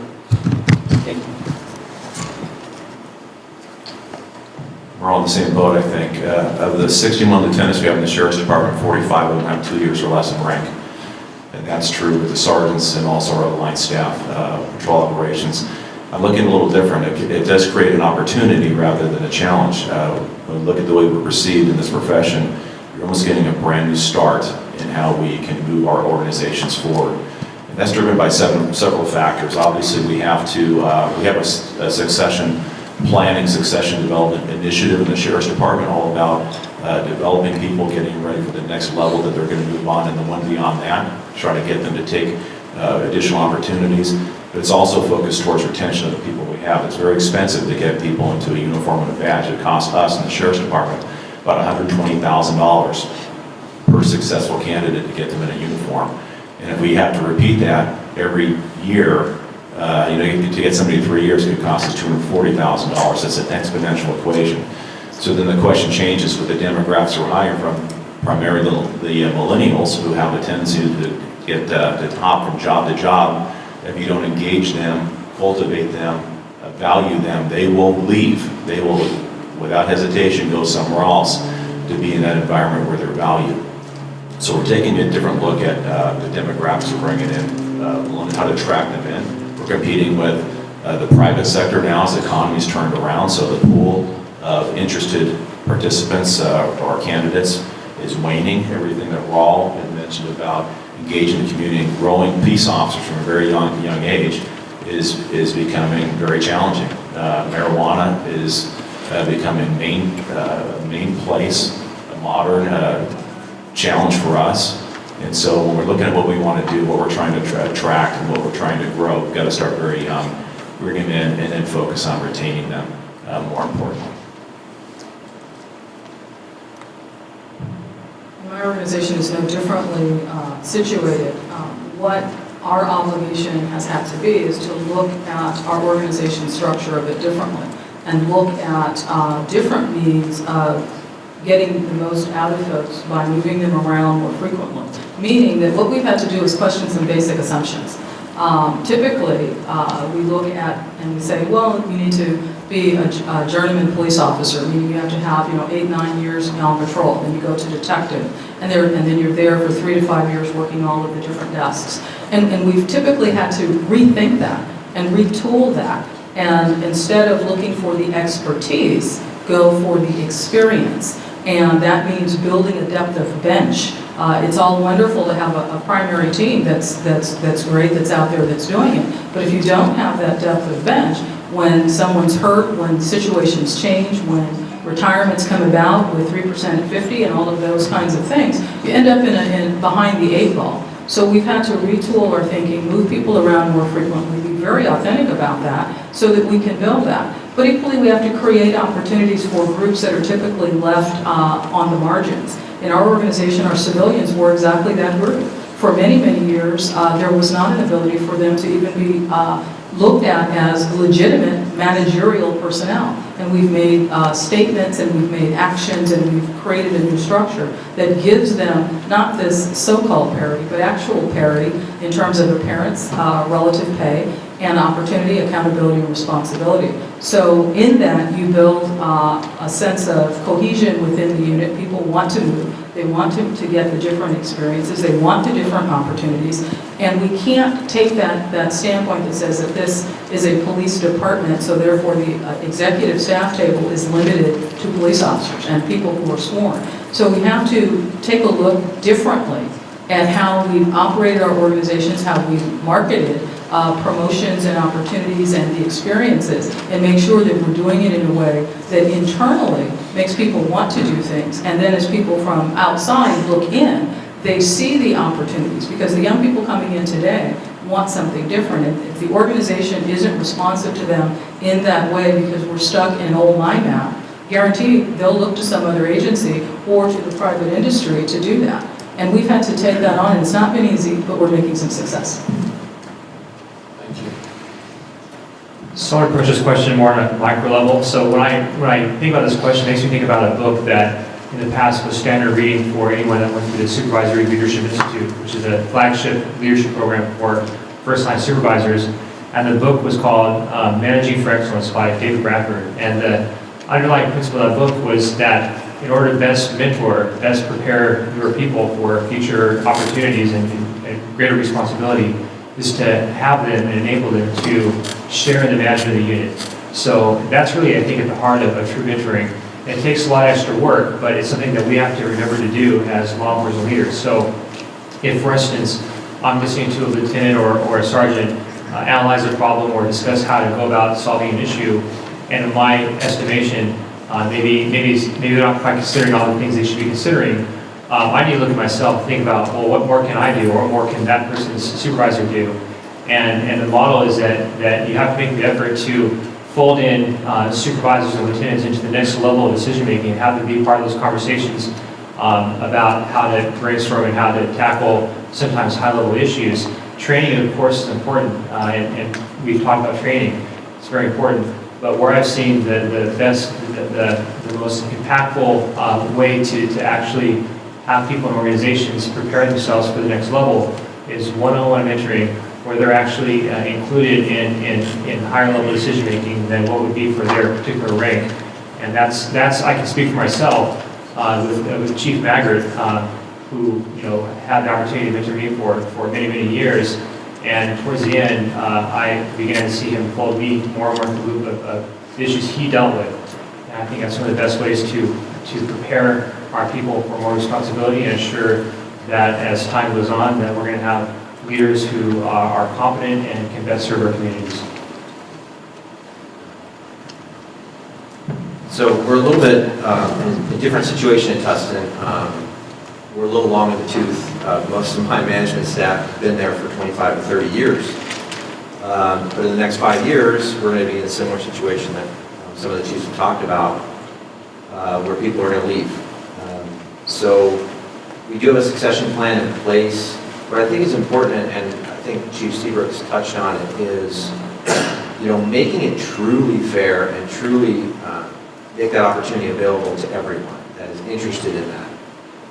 Thank you. We're all in the same boat, I think. Of the 61 lieutenants we have in the Sheriff's Department, 45 of them have 2 years or less in rank. And that's true with the sergeants and also our line staff, patrol operations. I'm looking a little different. It does create an opportunity rather than a challenge. When we look at the way we're perceived in this profession, you're almost getting a brand new start in how we can move our organizations forward. And that's driven by several factors. Obviously, we have a succession planning, succession development initiative in the Sheriff's Department, all about developing people, getting ready for the next level that they're going to move on, and the one beyond that, try to get them to take additional opportunities. But it's also focused towards retention of the people we have. It's very expensive to get people into a uniform and a badge. It costs us in the Sheriff's Department about $120,000 per successful candidate to get them in a uniform. And if we have to repeat that every year, to get somebody 3 years, it could cost us $240,000. It's an exponential equation. So then the question changes with the demographics we're hiring from, primarily the millennials, who have a tendency to get to hop from job to job. If you don't engage them, cultivate them, value them, they will leave. They will, without hesitation, go somewhere else to be in that environment where they're valued. So we're taking a different look at the demographics we're bringing in, how to attract them in. We're competing with the private sector now as the economy's turned around, so the pool of interested participants or candidates is waning. Everything that Raul had mentioned about engaging the community and growing peace officers from a very young age is becoming very challenging. Marijuana is becoming main place, a modern challenge for us. And so when we're looking at what we want to do, what we're trying to attract and what we're trying to grow, we've got to start very young, bring them in, and then focus on retaining them more importantly. My organization is no differently situated. What our obligation has had to be is to look at our organization structure a bit differently and look at different means of getting the most out of folks by moving them around more frequently. Meaning that what we've had to do is question some basic assumptions. Typically, we look at and we say, well, you need to be a journeyman police officer, meaning you have to have, 8, 9 years on patrol. Then you go to detective, and then you're there for 3 to 5 years working all of the different desks. And we've typically had to rethink that and retool that. And instead of looking for the expertise, go for the experience. And that means building a depth of bench. It's all wonderful to have a primary team that's great, that's out there, that's doing it. But if you don't have that depth of bench, when someone's hurt, when situations change, when retirements come about with 3% at 50 and all of those kinds of things, you end up in behind the 8 ball. So we've had to retool our thinking, move people around more frequently, be very authentic about that so that we can build that. But equally, we have to create opportunities for groups that are typically left on the margins. In our organization, our civilians were exactly that group. For many, many years, there was not an ability for them to even be looked at as legitimate managerial personnel. And we've made statements and we've made actions and we've created a new structure that gives them not this so-called parity, but actual parity in terms of appearance, relative pay, and opportunity, accountability, and responsibility. So in that, you build a sense of cohesion within the unit. People want to move. They want to get the different experiences. They want the different opportunities. And we can't take that standpoint that says that this is a police department, so therefore the executive staff table is limited to police officers and people who are sworn. So we have to take a look differently at how we've operated our organizations, how we've marketed promotions and opportunities and the experiences, and make sure that we're doing it in a way that internally makes people want to do things. And then as people from outside look in, they see the opportunities, because the young people coming in today want something different. And if the organization isn't responsive to them in that way because we're stuck in an old mind map, guaranteed they'll look to some other agency or to the private industry to do that. And we've had to take that on. It's not been easy, but we're making some success. So I want to approach this question more on a micro level. So when I think about this question, it makes me think about a book that in the past was standard reading for anyone that went through the Supervisory Leadership Institute, which is a flagship leadership program for first-line supervisors. And the book was called Managing for Excellence by David Bradford. And the underlying principle of that book was that in order to best mentor, best prepare your people for future opportunities and greater responsibility, is to have them and enable them to share in the management of the unit. So that's really, I think, at the heart of true mentoring. It takes a lot of extra work, but it's something that we have to remember to do as law enforcement leaders. So if, for instance, I'm listening to a lieutenant or a sergeant analyze a problem or discuss how to go about solving an issue, and in my estimation, maybe they're not quite considering all the things they should be considering, I need to look at myself and think about, well, what more can I do, or what more can that person's supervisor do? And the model is that you have to make the effort to fold in supervisors and lieutenants into the next level of decision making and have them be part of those conversations about how to brainstorm and how to tackle sometimes high-level issues. Training, of course, is important, and we've talked about training. It's very important. But where I've seen the best, the most impactful way to actually have people in organizations prepare themselves for the next level is one-on-one mentoring, where they're actually included in higher level decision making than what would be for their particular rank. And that's I can speak for myself with Chief Maggart, who had the opportunity to mentor me for many years. And towards the end, I began to see him fold me more and more into the loop of the issues he dealt with. And I think that's one of the best ways to prepare our people for more responsibility and ensure that as time goes on, that we're going to have leaders who are competent and can best serve our communities. So we're a little bit in a different situation at Tustin. We're a little long in the tooth. Most of my management staff have been there for 25 to 30 years. But in the next 5 years, we're going to be in a similar situation that some of the chiefs have talked about, where people are going to leave. So we do have a succession plan in place. What I think is important, and I think Chief Seabrooks touched on it, is making it truly fair and truly make that opportunity available to everyone that is interested in that.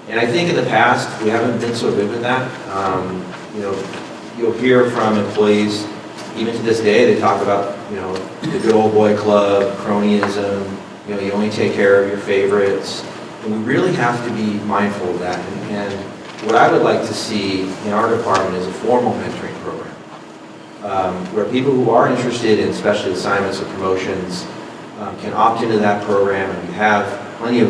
And I think in the past we haven't been so good with that. You'll hear from employees Even to this day, they talk about, you know, the good old boy club, cronyism, you know, you only take care of your favorites. And we really have to be mindful of that. And what I would like to see in our department is a formal mentoring program, where people who are interested in special assignments or promotions can opt into that program, and we have plenty of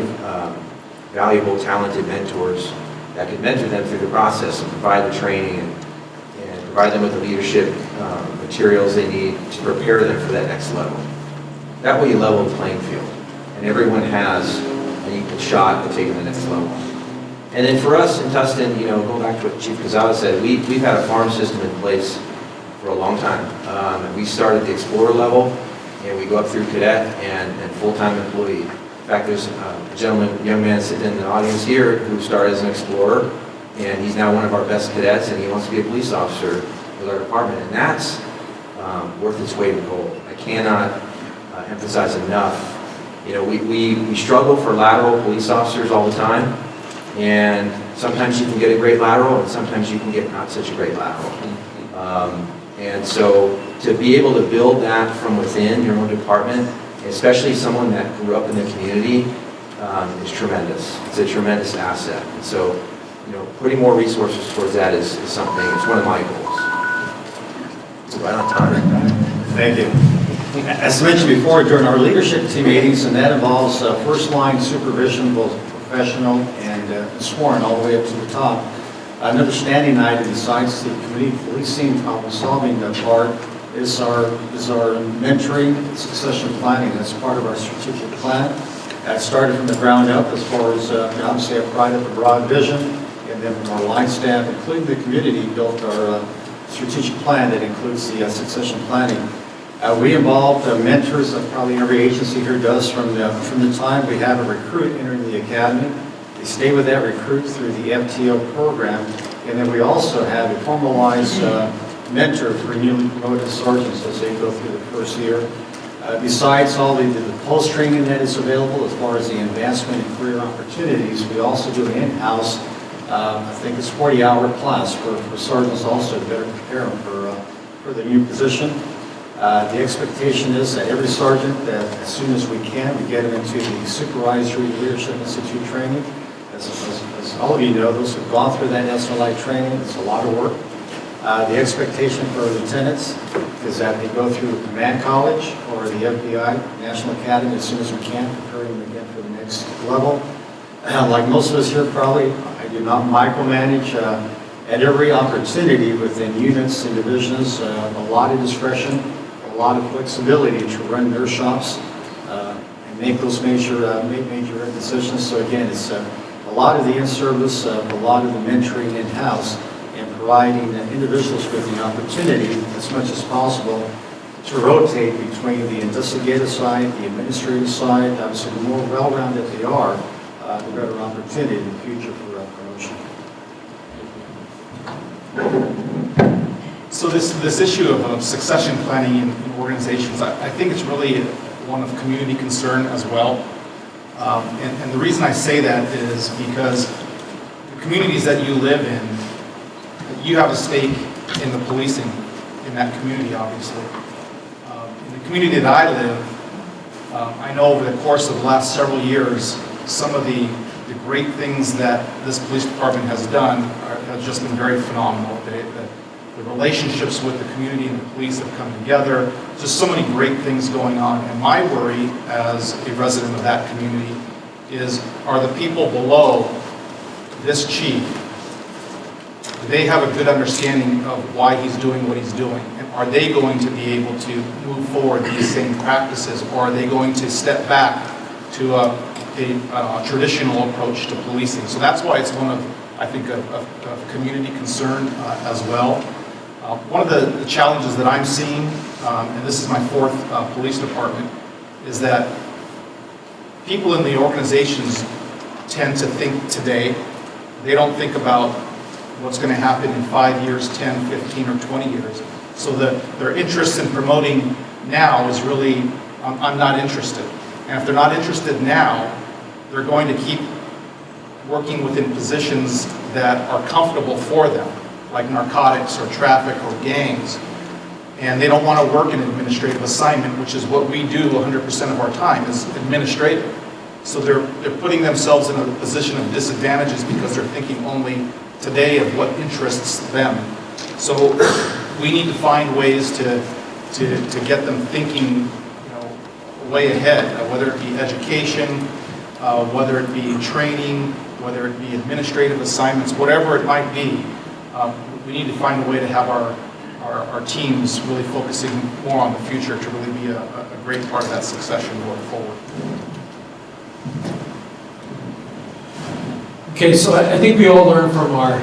valuable, talented mentors that can mentor them through the process and provide the training and provide them with the leadership materials they need to prepare them for that next level. That way you level the playing field, and everyone has an equal shot at taking the next level. And then for us in Tustin, you know, going back to what Chief Quezada said, we've had a farm system in place for a long time. And we started at the Explorer level, and we go up through cadet and full-time employee. In fact, there's a young man sitting in the audience here who started as an Explorer, and he's now one of our best cadets, and he wants to be a police officer with our department. And that's worth its weight in gold. I cannot emphasize enough. You know, we struggle for lateral police officers all the time, and sometimes you can get a great lateral, and sometimes you can get not such a great lateral. And so to be able to build that from within your own department, especially someone that grew up in the community, is tremendous. It's a tremendous asset. And so, you know, putting more resources towards that is something, it's one of my goals. Right on time. Thank you. As mentioned before, during our leadership team meetings, and that involves first-line supervision, both professional and sworn, all the way up to the top. Another standing item besides the community policing problem-solving part is our mentoring and succession planning. That's part of our strategic plan. That started from the ground up as far as obviously a pride of a broad vision, and then from our line staff, including the community, built our strategic plan that includes the succession planning. We involved mentors that probably every agency here does from the time we have a recruit entering the academy. They stay with that recruit through the FTO program, and then we also have a formalized mentor for newly promoted sergeants as they go through the first year. Besides all the post-training that is available as far as the advancement and career opportunities, we also do an in-house, I think it's 40-hour class for sergeants also to better prepare them for the new position. The expectation is that every sergeant, as soon as we can, we get them into the Supervisory Leadership Institute training. As all of you know, those who've gone through that SLI training, it's a lot of work. The expectation for lieutenants is that they go through command college or the FBI National Academy as soon as we can, preparing them again for the next level. Like most of us here probably, I do not micromanage at every opportunity within units and divisions, a lot of discretion, a lot of flexibility to run their shops and make those major decisions. So again, it's a lot of the in-service, a lot of the mentoring in-house, and providing individuals with the opportunity as much as possible to rotate between the investigative side, the administrative side. Obviously, the more well-rounded they are, the better opportunity in the future for promotion. So this issue of succession planning in organizations, I think it's really one of community concern as well. And the reason I say that is because the communities that you live in, you have a stake in the policing in that community, obviously. In the community that I live, I know over the course of the last several years, some of the great things that this police department has done have just been very phenomenal. The relationships with the community and the police have come together. Just so many great things going on. And my worry as a resident of that community is, are the people below this chief, do they have a good understanding of why he's doing what he's doing? And are they going to be able to move forward these same practices, or are they going to step back to a traditional approach to policing? So that's why it's one of, I think, a community concern as well. One of the challenges that I'm seeing, and this is my fourth police department, is that people in the organizations tend to think today. They don't think about what's going to happen in 5 years, 10, 15, or 20 years. So their interest in promoting now is really, I'm not interested. And if they're not interested now, they're going to keep working within positions that are comfortable for them, like narcotics or traffic or gangs. and they don't want to work an administrative assignment, which is what we do 100% of our time, is administrative. So they're putting themselves in a position of disadvantages because they're thinking only today of what interests them. So we need to find ways to get them thinking, way ahead, whether it be education, whether it be training, whether it be administrative assignments, whatever it might be. We need to find a way to have our teams really focusing more on the future to really be a great part of that succession going forward. Okay, so I think we all learn from our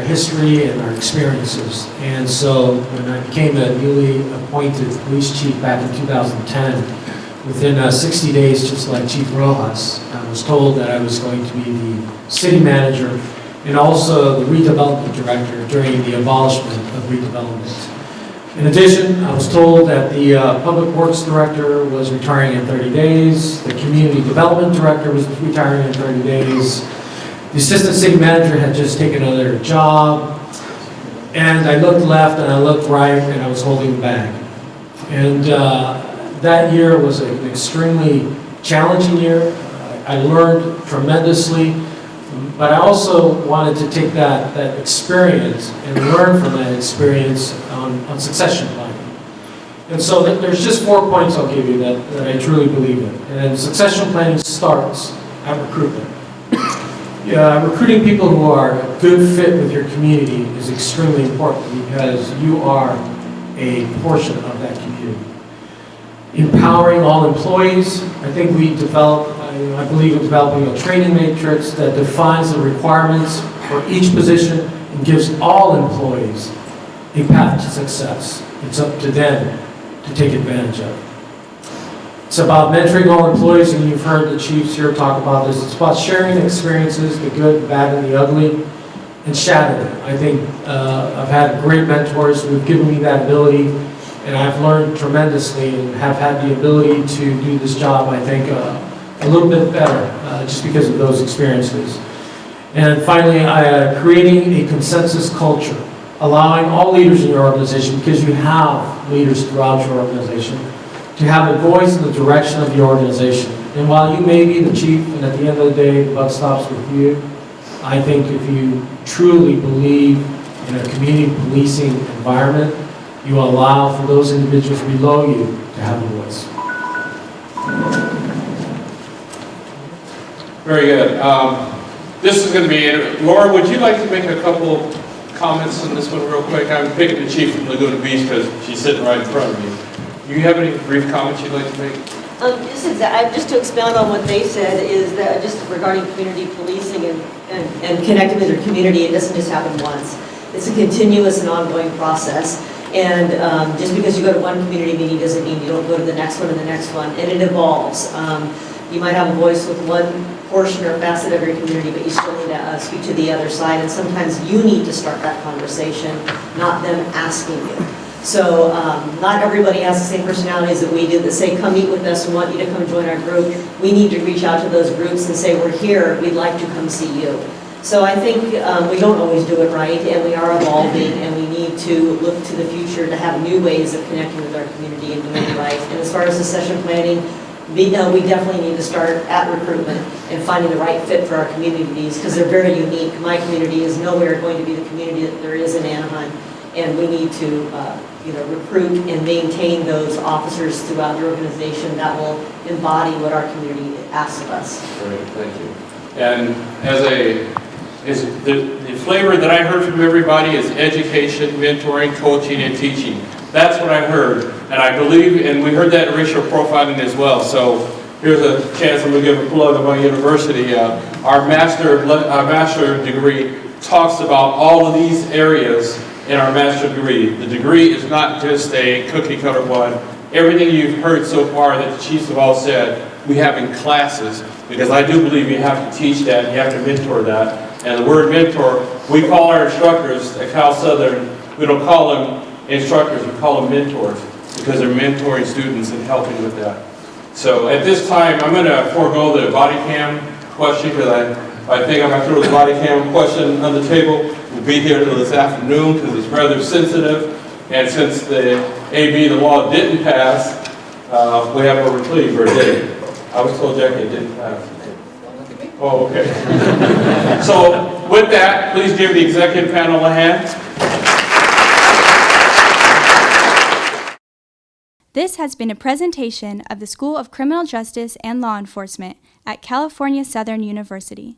history and our experiences. And so when I became a newly appointed police chief back in 2010, within 60 days, just like Chief Rojas, I was told that I was going to be the city manager and also the redevelopment director during the abolishment of redevelopment. In addition, I was told that the public works director was retiring in 30 days, the community development director was retiring in 30 days, the assistant city manager had just taken another job, and I looked left and I looked right and I was holding the bag. And that year was an extremely challenging year. I learned tremendously, but I also wanted to take that experience and learn from that experience on succession planning. And so there's just 4 points I'll give you that I truly believe in. And succession planning starts at recruitment. Recruiting people who are a good fit with your community is extremely important because you are a portion of that community. Empowering all employees, I think we develop, I believe in developing a training matrix that defines the requirements for each position and gives all employees a path to success. It's up to them to take advantage of. It's about mentoring all employees, and you've heard the chiefs here talk about this. It's about sharing experiences, the good, the bad, and the ugly, and shadowing. I think I've had great mentors who have given me that ability, and I've learned tremendously and have had the ability to do this job, I think, a little bit better just because of those experiences. And finally, creating a consensus culture, allowing all leaders in your organization, because you have leaders throughout your organization, to have a voice in the direction of the organization. And while you may be the chief, and at the end of the day, the buck stops with you, I think if you truly believe in a community policing environment, you allow for those individuals below you to have a voice. Very good. This is going to be, Laura, would you like to make a couple comments on this one real quick? I'm picking the chief from Laguna Beach because she's sitting right in front of me. Do you have any brief comments you'd like to make? Just to expound on what they said is that just regarding community policing and connecting with your community, it doesn't just happen once. It's a continuous and ongoing process. And just because you go to one community meeting doesn't mean you don't go to the next one and the next one. And it evolves. You might have a voice with one portion or facet of your community, but you still need to speak to the other side. And sometimes you need to start that conversation, not them asking you. So not everybody has the same personalities that we do that say, come meet with us, we want you to come join our group. We need to reach out to those groups and say, we're here, we'd like to come see you. So I think we don't always do it right, and we are evolving, and we need to look to the future to have new ways of connecting with our community and doing it right. And as far as succession planning, we definitely need to start at recruitment and finding the right fit for our communities, because they're very unique. My community is nowhere going to be the community that there is in Anaheim, and we need to recruit and maintain those officers throughout the organization that will embody what our community asks of us. Great, thank you. And the flavor that I heard from everybody is education, mentoring, coaching, and teaching. That's what I heard, and I believe, and we heard that in racial profiling as well. So here's a chance I'm going to give a plug of my university. Our master degree talks about all of these areas in our master degree. The degree is not just a cookie cutter one. Everything you've heard so far that the chiefs have all said, we have in classes, because I do believe you have to teach that, you have to mentor that. And the word mentor, we call our instructors at Cal Southern, we don't call them instructors, we call them mentors, because they're mentoring students and helping with that. So at this time, I'm going to forego the body cam question, because I think I'm going to throw the body cam question on the table. We'll be here until this afternoon, because it's rather sensitive, and since the AB, the law didn't pass, we have a reprieve, or did it? I was told Jackie it didn't pass. Oh, okay. So with that, please give the executive panel a hand. This has been a presentation of the School of Criminal Justice and Law Enforcement at California Southern University.